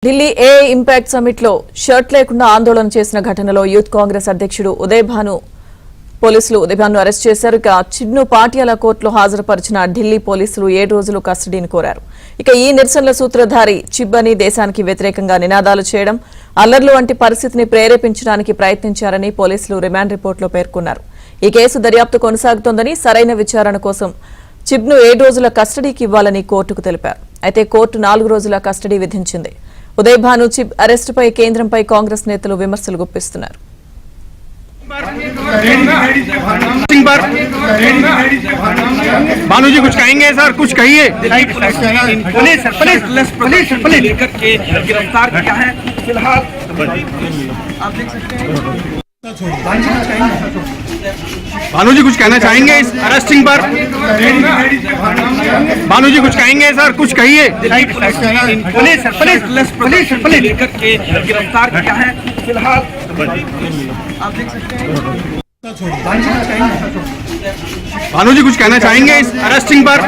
ఢిల్లీ ఏ impact summit లో shirt లేకుండా ఆందోళన చేసిన ఘటనలో యూత్ కాంగ్రెస్ అధ్యక్షుడు పోలీసులు ఉదయభాను అరెస్ట్ చేశారు. ఇక చిన్ను పాటియాలా కోర్టులో హాజరుపరిచిన ఢిల్లీ పోలీసులు 7 రోజులు కస్టడీని కోరారు. ఇక ఈ నిరసనల సూత్రధారి చిబ్బని దేశానికి వ్యతిరేకంగా నినాదాలు చేయడం, అల్లర్లు వంటి పరిస్థితిని ప్రేరేపించడానికి ప్రయత్నించారని పోలీసులు రిమాండ్ రిపోర్టులో పేర్కొన్నారు. ఈ కేసు దర్యాప్తు కొనసాగుతోందని, సరైన విచారణ కోసం చిబ్ను 7 రోజుల కస్టడీకి ఇవ్వాలని కోర్టుకు తెలిపారు. అయితే కోర్టు 4 రోజుల కస్టడీ విధించింది. ఉదయభాను చిబ్ అరెస్టుపై కేంద్రంపై కాంగ్రెస్ నేతలు విమర్శలు గుప్పిస్తున్నారు. भानु जी कुछ कहेंगे सर, कुछ कहिए। पुलिस लेकर के गिरफ्तार किया है फिलहाल आप देख सकते हैं। भानु जी कुछ कहना चाहेंगे इस अरेस्टिंग पर? भानु जी कुछ कहेंगे सर, कुछ कहिए। पुलिस लेकर के गिरफ्तार किया है फिलहाल आप देख सकते हैं। भानु जी कुछ कहना चाहेंगे इस अरेस्टिंग पर?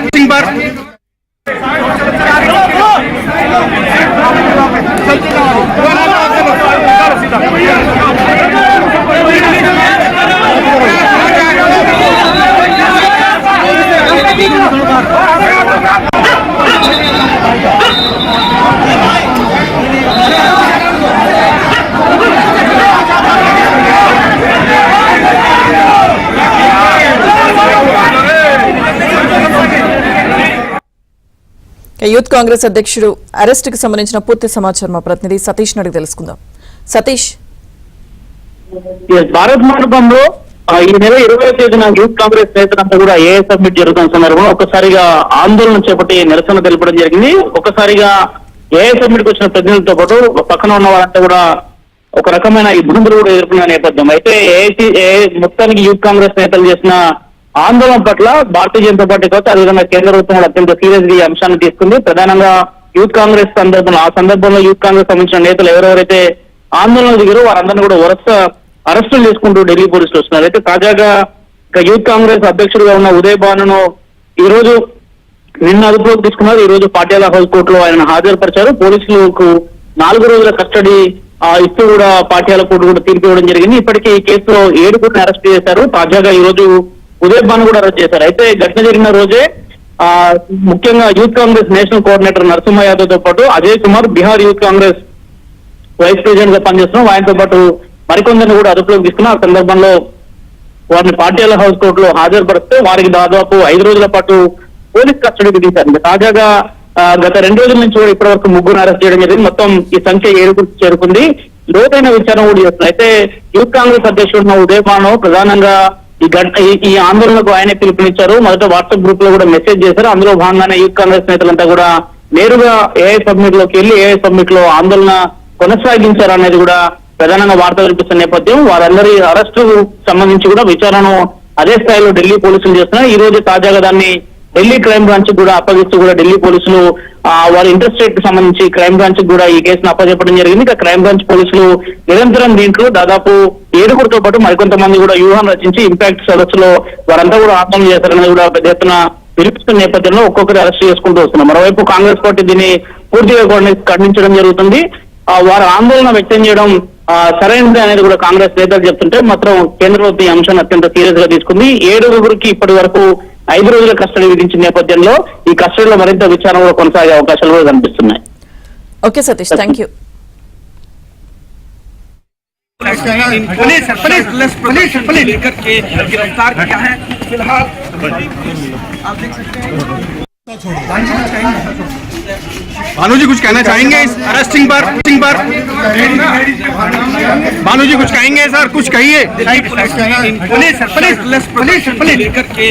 యూత్ కాంగ్రెస్ అధ్యక్షుడు అరెస్ట్ కి సంబంధించిన పూర్తి సమాచారం మా ప్రతినిధి సతీష్ అడిగి తెలుసుకుందాం. సతీష్, భారత్ మండపంలో ఈ నెల 20వ తేదీన యూత్ కాంగ్రెస్ నేతలంతా కూడా ఏ సబ్మిట్ జరుగుతున్న సందర్భంలో ఒక్కసారిగా ఆందోళన చేపట్టి నిరసన తెలపడం జరిగింది. ఒక్కసారిగా ఏ సబ్మిట్ వచ్చిన ప్రతినిధులతో పాటు పక్కన ఉన్న వాళ్ళంతా కూడా ఒక రకమైన ఇబ్బందులు కూడా ఎదుర్కొన్న నేపథ్యం. అయితే మొత్తానికి యూత్ కాంగ్రెస్ నేతలు చేసిన ఆందోళన పట్ల భారతీయ జనతా పార్టీ కావచ్చు, అదేవిధంగా కేంద్ర ప్రభుత్వం కూడా అత్యంత సీరియస్ గా ఈ అంశాన్ని తీసుకుంది. ప్రధానంగా యూత్ కాంగ్రెస్ సందర్భంలో యూత్ కాంగ్రెస్ సంబంధించిన నేతలు ఎవరెవరైతే ఆందోళన దిగారో వారందరినీ కూడా వరుస అరెస్టులు చేసుకుంటూ ఢిల్లీ పోలీసులు వస్తున్నారు. అయితే తాజాగా యూత్ కాంగ్రెస్ అధ్యక్షుడిగా ఉన్న ఉదయభానును ఈ రోజు నిన్న అదుపులోకి తీసుకున్నారు. ఈ రోజు పాటియాలా హౌస్ కోర్టులో ఆయన హాజరుపరిచారు. పోలీసులకు 4 రోజుల కస్టడీ ఇస్తూ కూడా పాటియాలా కోర్టు కూడా తీర్పు ఇవ్వడం జరిగింది. ఇప్పటికే ఈ కేసులో 7 అరెస్ట్ చేశారు. తాజాగా ఈ రోజు ఉదయభాను కూడా అరెస్ట్ చేశారు. అయితే ఘటన జరిగిన రోజే ముఖ్యంగా youth Congress national coordinator Narasimha Yadav తో పాటు Ajay Kumar Bihar youth Congress vice president గా పనిచేస్తున్నాం, ఆయనతో పాటు మరికొందరిని కూడా అదుపులోకి తీసుకున్న ఆ సందర్భంలో వారిని పాటియాలా హౌస్ కోర్టులో హాజరుపరిస్తే వారికి దాదాపు 5 రోజుల పాటు పోలీస్ కస్టడీ విధించారు. తాజాగా గత 2 రోజుల నుంచి కూడా ఇప్పటి వరకు 3 అరెస్ట్ చేయడం జరిగింది. మొత్తం ఈ సంఖ్య 7కు చేరుకుంది. లోతైన విచారణ కూడా చేస్తున్నారు. అయితే యూత్ కాంగ్రెస్ అధ్యక్షుడు ఉదయభాను ప్రధానంగా ఈ ఆందోళనకు ఆయనే పిలుపునిచ్చారు. మొదట వాట్సాప్ గ్రూప్ లో కూడా మెసేజ్ చేశారు. అందులో భాగంగానే యూత్ కాంగ్రెస్ నేతలంతా కూడా నేరుగా ఏఐ సబ్మిట్ లోకి వెళ్లి ఏఐ సబ్మిట్ లో ఆందోళన కొనసాగించారు అనేది కూడా ప్రధానంగా వార్త వినిపిస్తున్న నేపథ్యం. వారందరి అరెస్టు సంబంధించి కూడా విచారణ అదే స్థాయిలో ఢిల్లీ పోలీసులు చేస్తున్నారు. ఈ రోజు తాజాగా దాన్ని ఢిల్లీ క్రైమ్ బ్రాంచ్ కూడా అప్పగిస్తూ కూడా ఢిల్లీ పోలీసులు వారి ఇంటర్స్టేట్ కి సంబంధించి క్రైమ్ బ్రాంచ్ కూడా ఈ కేసును అప్పచెప్పడం జరిగింది. ఇక క్రైమ్ బ్రాంచ్ పోలీసులు నిరంతరం దీంట్లో దాదాపు 7 పాటు మరికొంతమంది కూడా వ్యూహం రచించి ఇంపాక్ట్ సదస్సులో వారంతా కూడా ఆందోళన చేస్తారనేది కూడా పెద్ద ఎత్తున పిలుపుతున్న నేపథ్యంలో ఒక్కొక్కరు అరెస్ట్ చేసుకుంటూ వస్తున్నారు. మరోవైపు కాంగ్రెస్ పార్టీ దీన్ని పూర్తిగా ఖండించడం జరుగుతుంది. వారు ఆందోళన వ్యక్తం చేయడం సరైనది అనేది కూడా కాంగ్రెస్ నేతలు చెప్తుంటే మాత్రం కేంద్ర ప్రభుత్వం ఈ అంశాన్ని అత్యంత సీరియస్ గా తీసుకుంది. 7 ఇప్పటి వరకు 5 రోజుల కస్టడీ విధించిన నేపథ్యంలో ఈ కస్టడీలో మరింత విచారణ కూడా కొనసాగే అవకాశాలు కూడా కనిపిస్తున్నాయి. Okay Satish, thank you. Police लेकर के गिरफ्तार किया है फिलहाल आप देख सकते हैं। भानु जी कुछ कहना चाहेंगे इस अरेस्टिंग पर? भानु जी कुछ कहेंगे सर, कुछ कहिए। पुलिस लेकर के